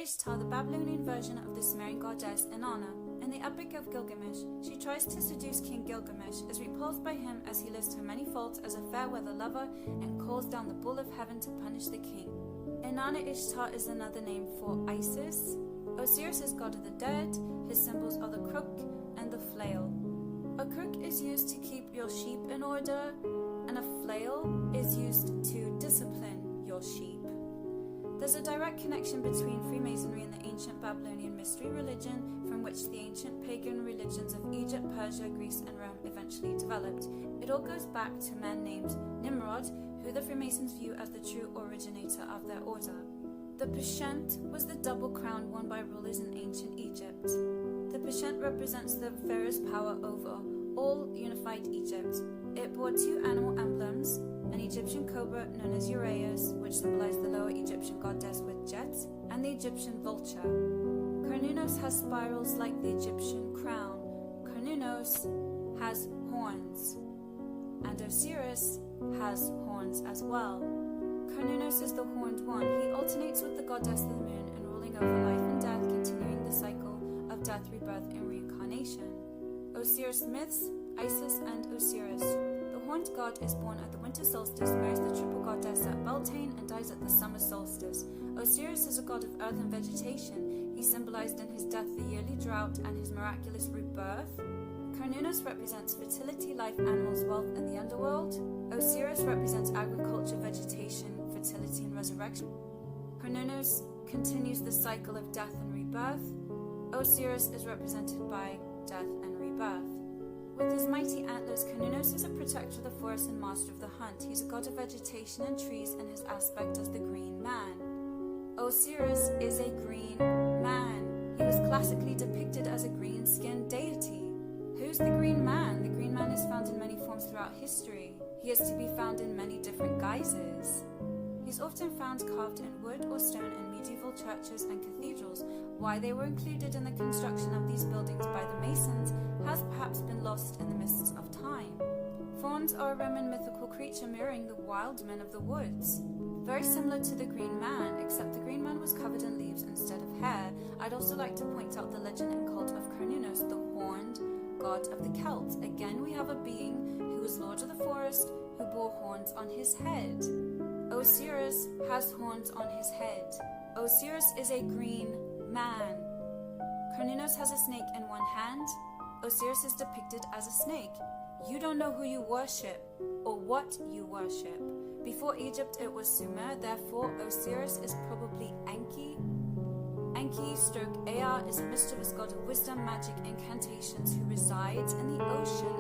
Ishtar, the Babylonian version of the Sumerian goddess Inanna. In the Epic of Gilgamesh, she tries to seduce King Gilgamesh, is repulsed by him as he lists her many faults as a fair-weather lover, and calls down the bull of heaven to punish the king. Inanna Ishtar is another name for Isis. Osiris is god of the dead. His symbols are the crook and the flail. A crook is used to keep your sheep in order, and a flail is used to discipline your sheep. There's a direct connection between Freemasonry and the ancient Babylonian mystery religion, from which the ancient pagan religions of Egypt, Persia, Greece, and Rome eventually developed. It all goes back to men named Nimrod, who the Freemasons view as the true originator of their order. The Pshent was the double crown worn by rulers in ancient Egypt. The Pshent represents the pharaoh's power over all unified Egypt. It bore two animal emblems, an Egyptian cobra known as Uraeus, which symbolized the lower Egyptian goddess with jets, and the Egyptian vulture. Cernunnos has spirals like the Egyptian crown. Cernunnos has horns, and Osiris has horns as well. Cernunnos is the horned one. He alternates with the goddess of the moon in ruling over life and death, continuing the cycle of death, rebirth, and reincarnation. Osiris myths, Isis and Osiris. The horned god is born at the winter solstice, marries the triple goddess at Beltane, and dies at the summer solstice. Osiris is a god of earth and vegetation. He symbolized in his death the yearly drought and his miraculous rebirth. Cernunnos represents fertility, life, animals, wealth, and the underworld. Osiris represents agriculture, vegetation, fertility, and resurrection. Cernunnos continues the cycle of death and rebirth. Osiris is represented by death and rebirth. With his mighty antlers, Cernunnos is a protector of the forest and master of the hunt. He's a god of vegetation and trees, and his aspect as the green man. Osiris is a green man. He was classically depicted as a green-skinned deity. Who's the green man? The green man is found in many forms throughout history. He is to be found in many different guises. He's often found carved in wood or stone in medieval churches and cathedrals. Why they were included in the construction of these buildings by the Masons has perhaps been lost in the mists of time. Fauns are a Roman mythical creature mirroring the wild men of the woods. Very similar to the Green Man, except the Green Man was covered in leaves instead of hair. I'd also like to point out the legend and cult of Cernunnos, the horned god of the Celts. Again, we have a being who was lord of the forest, who bore horns on his head. Osiris has horns on his head. Osiris is a green man. Cernunnos has a snake in one hand. Osiris is depicted as a snake. You don't know who you worship or what you worship. Before Egypt, it was Sumer. Therefore, Osiris is probably Enki. Enki/Ea is a mischievous god of wisdom, magic, incantations who resides in the ocean